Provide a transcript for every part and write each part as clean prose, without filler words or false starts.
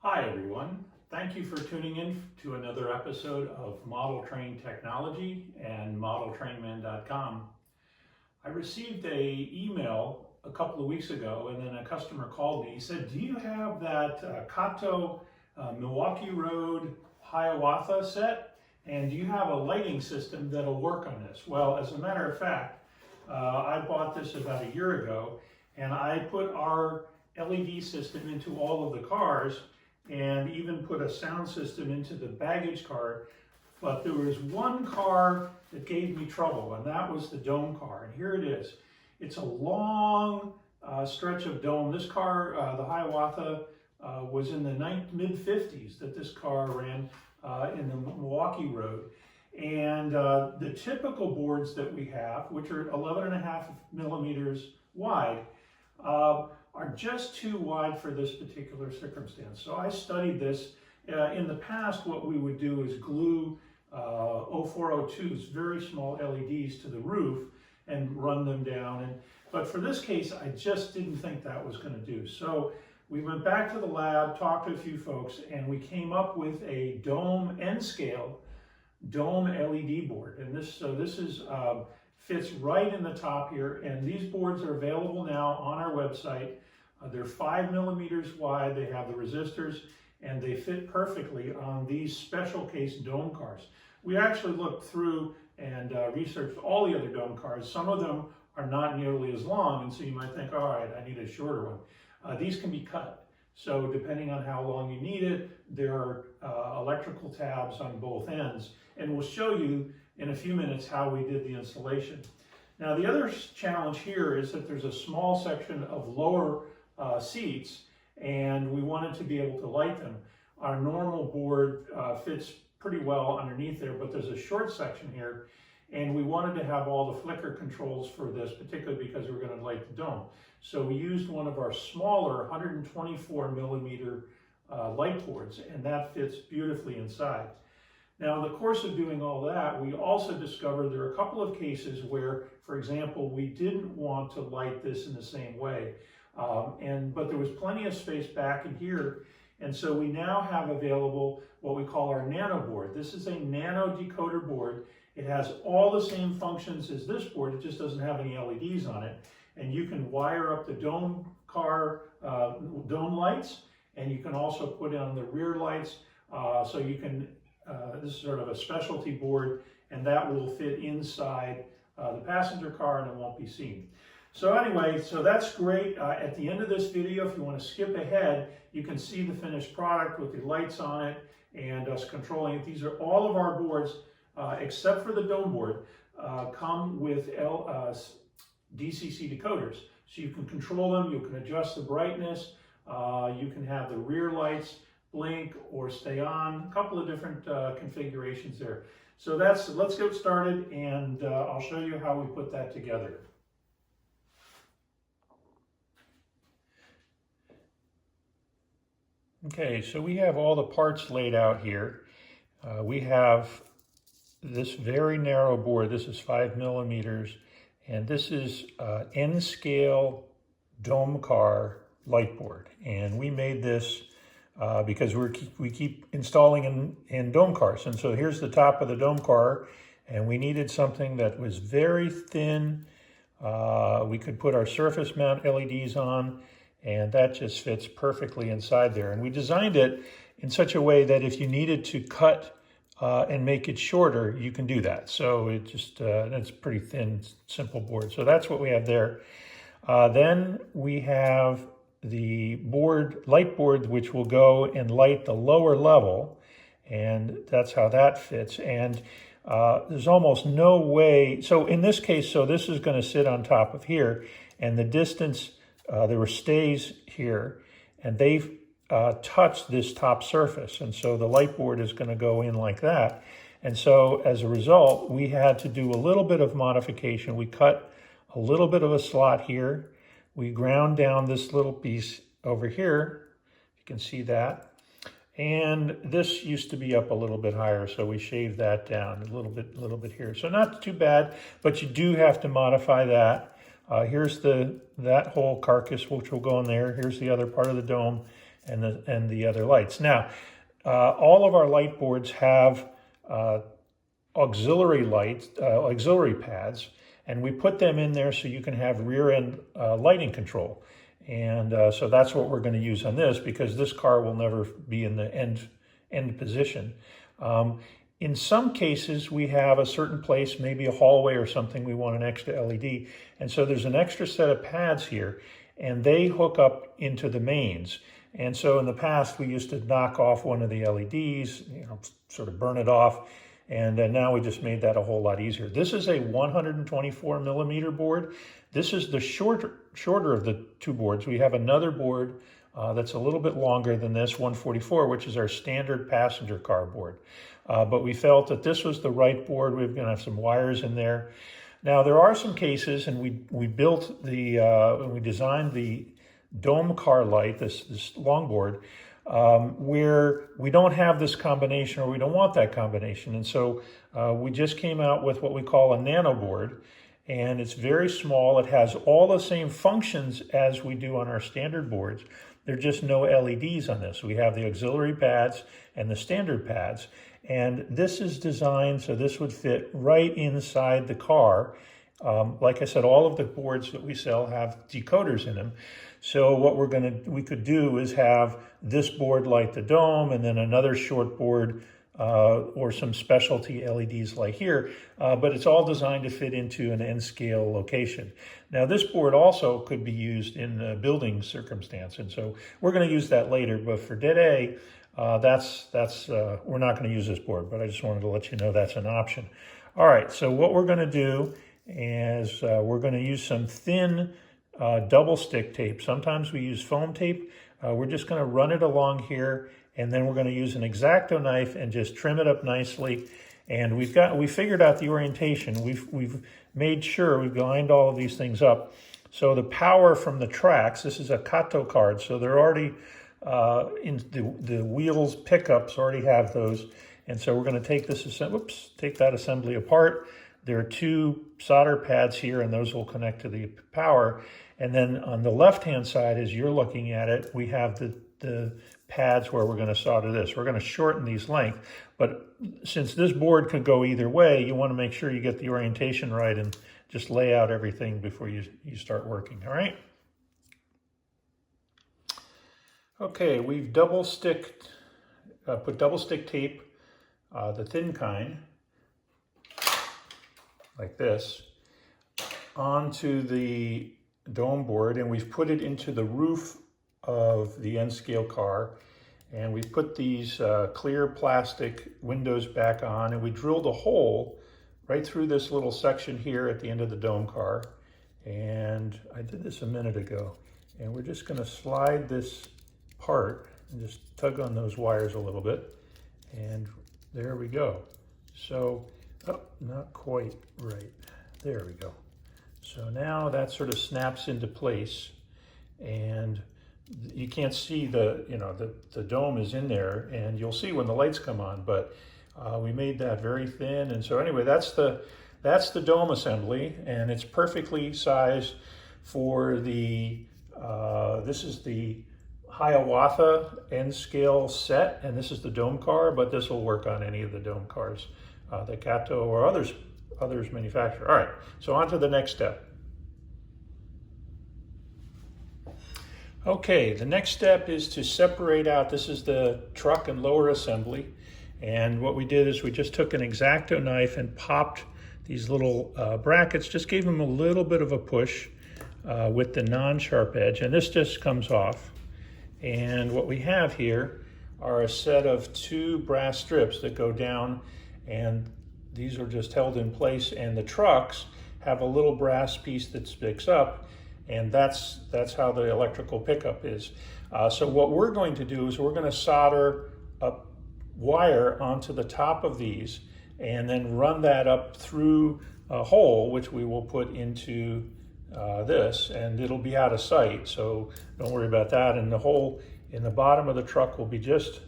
Hi everyone, thank you for tuning in to another episode of Model Train Technology and modeltrainman.com. I received an email a couple of weeks ago and then a customer called me. He said, do you have that Kato Milwaukee Road Hiawatha set? And do you have a lighting system that'll work on this? Well, as a matter of fact, I bought this about a year ago and I put our LED system into all of the cars and even put a sound system into the baggage car. But there was one car that gave me trouble, and that was the dome car. And here it is. It's a long stretch of dome. This car, the Hiawatha, was in the mid-50s that this car ran in the Milwaukee Road. And the typical boards that we have, which are 11.5 millimeters wide, are just too wide for this particular circumstance. So I studied this. In the past, what we would do is glue 0402s, very small LEDs, to the roof and run them down. But for this case, I just didn't think that was going to do. So we went back to the lab, talked to a few folks, and we came up with a dome N-scale dome LED board. And this fits right in the top here. And these boards are available now on our website. They're 5 millimeters wide, they have the resistors, and they fit perfectly on these special case dome cars. We actually looked through and researched all the other dome cars. Some of them are not nearly as long, and so you might think, all right, I need a shorter one. These can be cut. So depending on how long you need it, there are electrical tabs on both ends, and we'll show you in a few minutes how we did the installation. Now the other challenge here is that there's a small section of lower seats, and we wanted to be able to light them. Our normal board fits pretty well underneath there, but there's a short section here, and we wanted to have all the flicker controls for this, particularly because we're going to light the dome. So we used one of our smaller 124 millimeter light boards, and that fits beautifully inside. Now, in the course of doing all that, we also discovered there are a couple of cases where, for example, we didn't want to light this in the same way. But there was plenty of space back in here, and so we now have available what we call our nano board. This is a nano decoder board. It has all the same functions as this board, it just doesn't have any LEDs on it. And you can wire up the dome car dome lights, and you can also put on the rear lights. So you can, this is sort of a specialty board, and that will fit inside the passenger car and it won't be seen. So anyway, so that's great. At the end of this video, if you want to skip ahead, you can see the finished product with the lights on it and us controlling it. These are all of our boards, except for the dome board, come with DCC decoders. So you can control them, you can adjust the brightness, you can have the rear lights blink or stay on, a couple of different configurations there. So let's get started, and I'll show you how we put that together. Okay, so we have all the parts laid out here. We have this very narrow board. This is 5 millimeters, and this is N-scale dome car light board. And we made this because we keep installing in dome cars. And so here's the top of the dome car, and we needed something that was very thin. We could put our surface mount LEDs on, and that just fits perfectly inside there. And we designed it in such a way that if you needed to cut and make it shorter, you can do that. So it just, it's a pretty thin, simple board. So that's what we have there. Then we have the light board, which will go and light the lower level. And that's how that fits. And there's almost no way. So in this case, so this is going to sit on top of here, and the distance, there were stays here, and they've touched this top surface. And so the light board is going to go in like that. And so as a result, we had to do a little bit of modification. We cut a little bit of a slot here. We ground down this little piece over here. You can see that. And this used to be up a little bit higher, so we shaved that down a little bit here. So not too bad, but you do have to modify that. Here's that whole carcass which will go in there. Here's the other part of the dome, and the other lights. Now, all of our light boards have auxiliary lights, auxiliary pads, and we put them in there so you can have rear end lighting control. And so that's what we're going to use on this, because this car will never be in the end position. In some cases, we have a certain place, maybe a hallway or something, we want an extra LED. And so there's an extra set of pads here, and they hook up into the mains. And so in the past, we used to knock off one of the LEDs, sort of burn it off. And now we just made that a whole lot easier. This is a 124 millimeter board. This is the shorter of the two boards. We have another board that's a little bit longer than this, 144, which is our standard passenger car board. But we felt that this was the right board. We're going to have some wires in there. Now, there are some cases, and we built we designed the dome car light, this long board, where we don't have this combination, or we don't want that combination. And so we just came out with what we call a nano board, and it's very small. It has all the same functions as we do on our standard boards. There are just no LEDs on this. We have the auxiliary pads and the standard pads. And this is designed so this would fit right inside the car. Like I said, all of the boards that we sell have decoders in them. So what we could do is have this board light the dome, and then another short board or some specialty LEDs like here, but it's all designed to fit into an N scale location. Now, this board also could be used in a building circumstance, and so we're going to use that later. But for today, we're not going to use this board, but I just wanted to let you know that's an option. All right, so what we're going to do is we're going to use some thin double stick tape. Sometimes we use foam tape. We're just going to run it along here, and then we're going to use an X-Acto knife and just trim it up nicely. And we figured out the orientation. We've made sure we've lined all of these things up. So the power from the tracks, this is a Kato card, so they're already in the wheels pickups already have those. And so we're going to take take that assembly apart. There are two solder pads here, and those will connect to the power. And then on the left-hand side, as you're looking at it, we have the pads where we're going to solder this. We're going to shorten these length, but since this board could go either way, you want to make sure you get the orientation right and just lay out everything before you start working, all right? Okay, we've put double stick tape, the thin kind, like this, onto the dome board, and we've put it into the roof of the N-scale car, and we put these clear plastic windows back on, and we drilled a hole right through this little section here at the end of the dome car. And I did this a minute ago, and we're just going to slide this part and just tug on those wires a little bit, and there we go. So, not quite right. There we go. So now that sort of snaps into place, and you can't see the dome is in there, and you'll see when the lights come on, but we made that very thin. And so anyway, that's the dome assembly, and it's perfectly sized for the, this is the Hiawatha N-scale set, and this is the dome car, but this will work on any of the dome cars that Kato or others manufacture. All right, so on to the next step. Okay, the next step is to separate out. This is the truck and lower assembly, and what we did is we just took an X-Acto knife and popped these little brackets, just gave them a little bit of a push with the non-sharp edge, and this just comes off. And what we have here are a set of two brass strips that go down, and these are just held in place, and the trucks have a little brass piece that sticks up, and that's how the electrical pickup is. So what we're going to do is we're going to solder a wire onto the top of these, and then run that up through a hole, which we will put into this, and it'll be out of sight, so don't worry about that. And the hole in the bottom of the truck will be just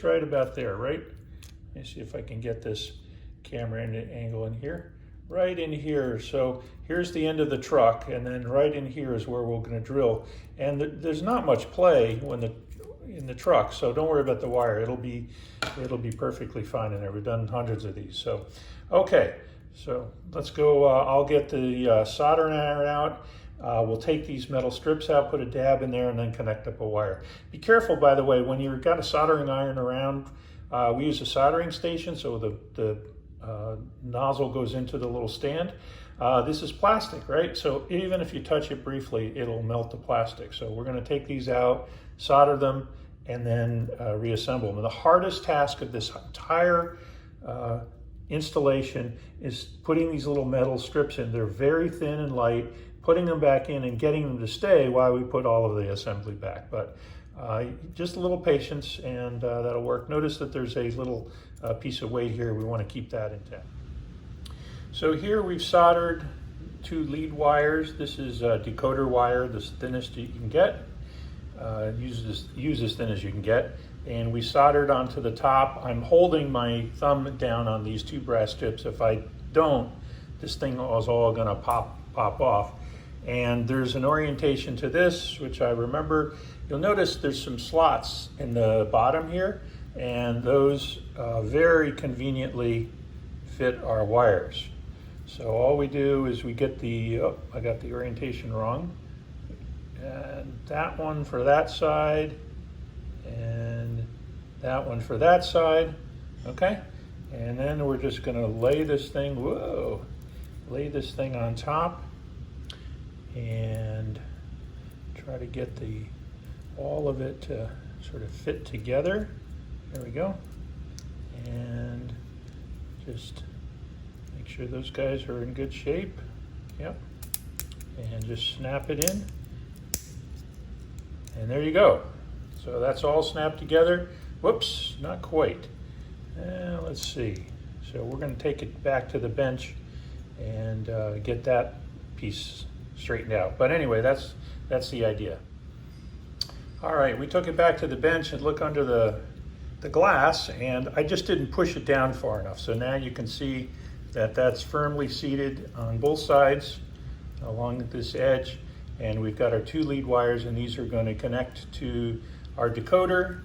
right about there, right? Let me see if I can get this camera angle in here. Right in here. So here's the end of the truck, and then right in here is where we're going to drill. And there's not much play when in the truck, so don't worry about the wire. It'll be perfectly fine in there. We've done hundreds of these. So, okay, so let's go. I'll get the soldering iron out. We'll take these metal strips out, put a dab in there, and then connect up a wire. Be careful, by the way, when you've got a soldering iron around. We use a soldering station, so the nozzle goes into the little stand. This is plastic, right? So even if you touch it briefly, it'll melt the plastic. So we're going to take these out, solder them, and then reassemble them. And the hardest task of this entire installation is putting these little metal strips in. They're very thin and light, putting them back in and getting them to stay while we put all of the assembly back. But just a little patience and that'll work. Notice that there's a little piece of weight here. We want to keep that intact. So here we've soldered 2 lead wires. This is decoder wire, the thinnest you can get. Use as thin as you can get. And we soldered onto the top. I'm holding my thumb down on these 2 brass strips. If I don't, this thing is all gonna pop off. And there's an orientation to this, which I remember. You'll notice there's some slots in the bottom here, and those very conveniently fit our wires. So all we do is we get the, oh, I got the orientation wrong. And that one for that side, and that one for that side, okay? And then we're just gonna lay this thing, lay this thing on top and try to get all of it to sort of fit together. There we go. And just make sure those guys are in good shape. Yep. And just snap it in. And there you go. So that's all snapped together. Whoops, not quite. Let's see. So we're going to take it back to the bench and get that piece straightened out. But anyway, that's the idea. All right, we took it back to the bench and look under the glass, and I just didn't push it down far enough. So now you can see that that's firmly seated on both sides along this edge. And we've got our 2 lead wires, and these are going to connect to our decoder.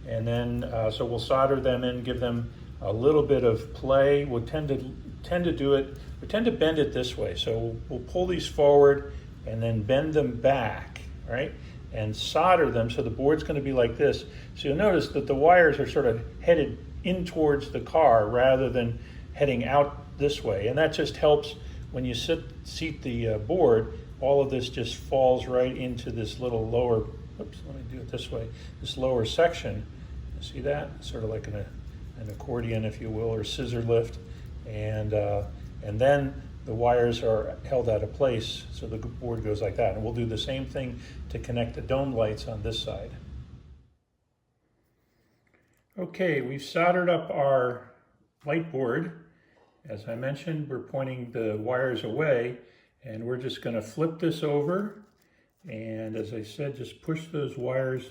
And then, so we'll solder them in, give them a little bit of play. We'll tend to do it, we tend to bend it this way. So we'll pull these forward and then bend them back, right? And solder them, so the board's going to be like this. So you'll notice that the wires are sort of headed in towards the car rather than heading out this way. And that just helps when you seat the board. All of this just falls right into this little lower, oops, let me do it this way, this lower section. See that? Sort of like an accordion, if you will, or scissor lift. And then the wires are held out of place, so the board goes like that. And we'll do the same thing to connect the dome lights on this side. Okay, we've soldered up our light board. As I mentioned, we're pointing the wires away, and we're just going to flip this over. And as I said, just push those wires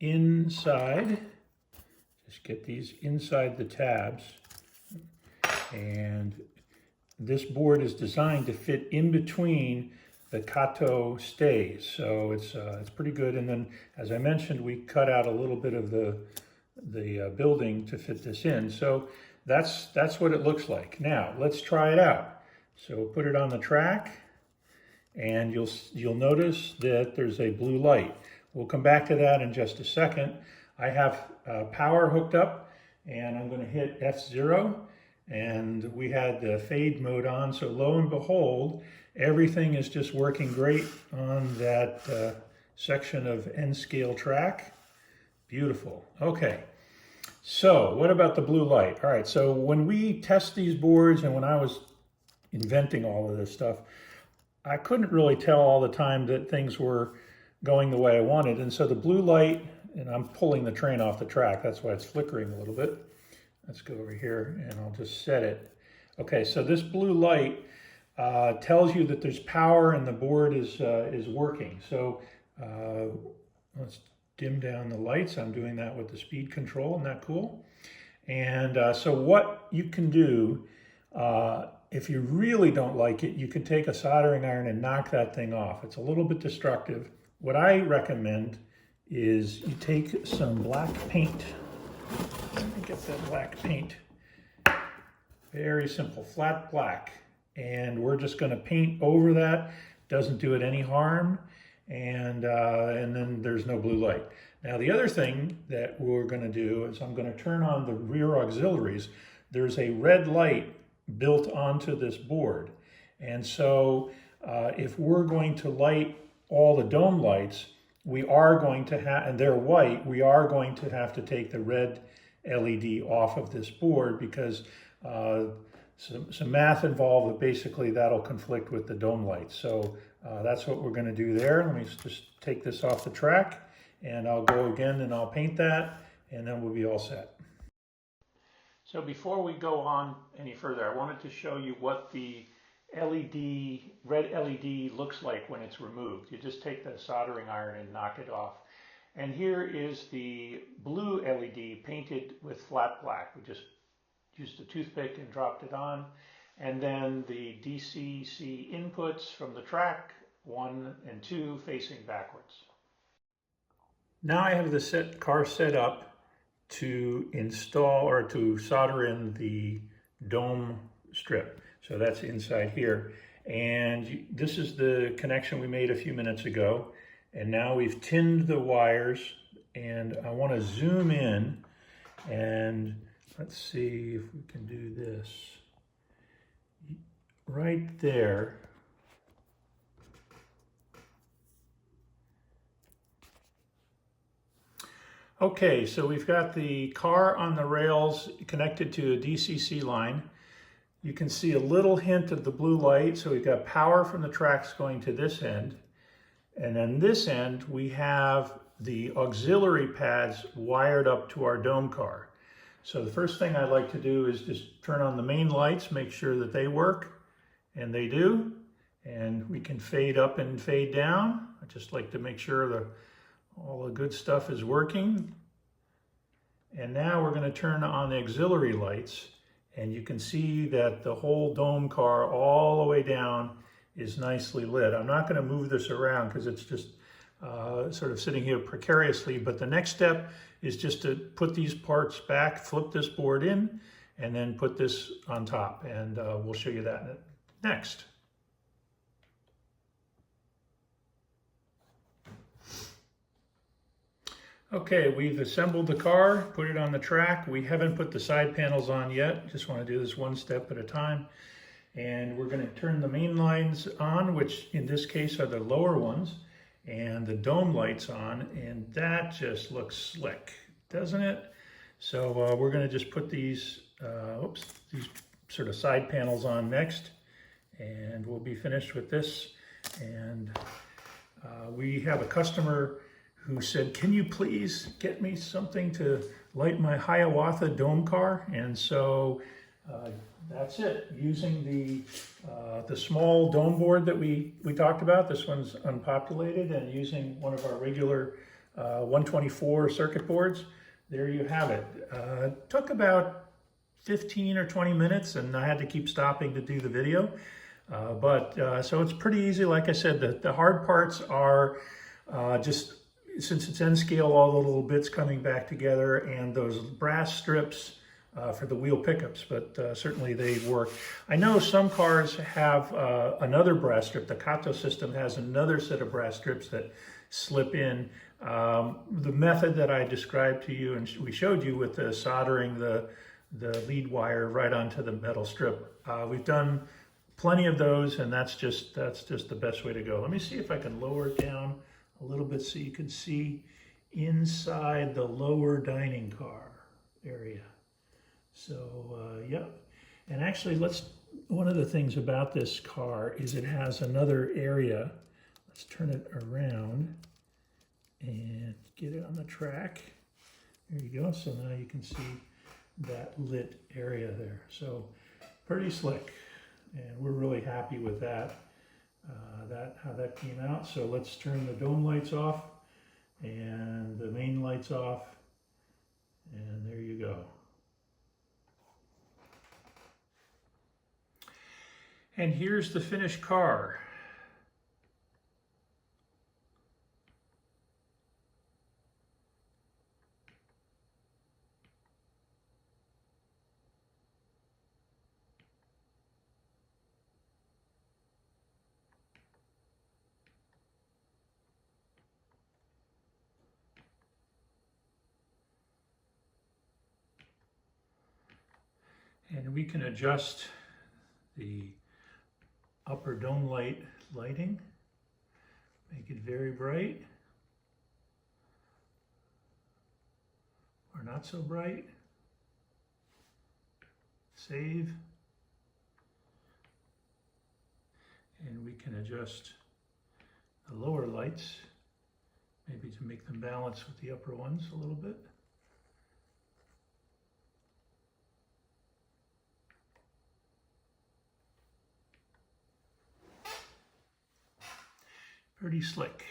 inside. Just get these inside the tabs. And this board is designed to fit in between the Kato stays, so it's pretty good. And then, as I mentioned, we cut out a little bit of the building to fit this in. So that's what it looks like. Now let's try it out. So put it on the track, and you'll notice that there's a blue light. We'll come back to that in just a second. I have power hooked up, and I'm going to hit F0. And we had the fade mode on, so lo and behold, everything is just working great on that section of N-scale track. Beautiful. Okay, so what about the blue light? All right, so when we test these boards and when I was inventing all of this stuff, I couldn't really tell all the time that things were going the way I wanted. And so the blue light, and I'm pulling the train off the track, that's why it's flickering a little bit. Let's go over here and I'll just set it. Okay, so this blue light tells you that there's power and the board is working. So let's dim down the lights. I'm doing that with the speed control. Isn't that cool? And so what you can do, if you really don't like it, you can take a soldering iron and knock that thing off. It's a little bit destructive. What I recommend is you take some black paint. Let me get that black paint. Very simple, flat black. And we're just going to paint over that. Doesn't do it any harm. And then there's no blue light. Now the other thing that we're going to do is I'm going to turn on the rear auxiliaries. There's a red light built onto this board. And so if we're going to light all the dome lights, we are going to have, and they're white, we are going to have to take the red LED off of this board because some math involved, but basically that'll conflict with the dome lights. So that's what we're going to do there. Let me just take this off the track and I'll go again and I'll paint that and then we'll be all set. So before we go on any further, I wanted to show you what the red LED looks like when it's removed. You just take the soldering iron and knock it off. And here is the blue LED painted with flat black. We just used a toothpick and dropped it on. And then the DCC inputs from the track, 1 and 2, facing backwards. Now I have the car set up to install or to solder in the dome strip. So that's inside here. And this is the connection we made a few minutes ago. And now we've tinned the wires and I want to zoom in and let's see if we can do this. Right there. Okay, so we've got the car on the rails connected to a DCC line. You can see a little hint of the blue light. So we've got power from the tracks going to this end. And then this end, we have the auxiliary pads wired up to our dome car. So the first thing I'd like to do is just turn on the main lights, make sure that they work, and they do. And we can fade up and fade down. I just like to make sure all the good stuff is working. And now we're going to turn on the auxiliary lights. And you can see that the whole dome car all the way down is nicely lit. I'm not going to move this around because it's just sort of sitting here precariously, but the next step is just to put these parts back, flip this board in, and then put this on top. And we'll show you that next. Okay, we've assembled the car, put it on the track. We haven't put the side panels on yet. Just want to do this one step at a time. And we're going to turn the main lines on, which in this case are the lower ones, and the dome lights on, and that just looks slick, doesn't it? So we're going to just put these sort of side panels on next, and we'll be finished with this. And we have a customer who said, can you please get me something to light my Hiawatha dome car? And so that's it. Using the small dome board that we talked about, this one's unpopulated, and using one of our regular 124 circuit boards, there you have it. Took about 15 or 20 minutes, and I had to keep stopping to do the video. So it's pretty easy. Like I said, the hard parts are just, since it's N scale, all the little bits coming back together, and those brass strips for the wheel pickups, but certainly they work. I know some cars have another brass strip. The Kato system has another set of brass strips that slip in. The method that I described to you and we showed you with the soldering the lead wire right onto the metal strip. We've done plenty of those, and that's just the best way to go. Let me see if I can lower it down a little bit so you can see inside the lower dining car area. So, yep. And actually, one of the things about this car is it has another area. Let's turn it around and get it on the track. There you go. So now you can see that lit area there. So pretty slick. And we're really happy with that. How that came out. So let's turn the dome lights off and the main lights off, and there you go. And here's the finished car. And we can adjust the upper dome lighting, make it very bright or not so bright. Save. And we can adjust the lower lights, maybe to make them balance with the upper ones a little bit. Pretty slick.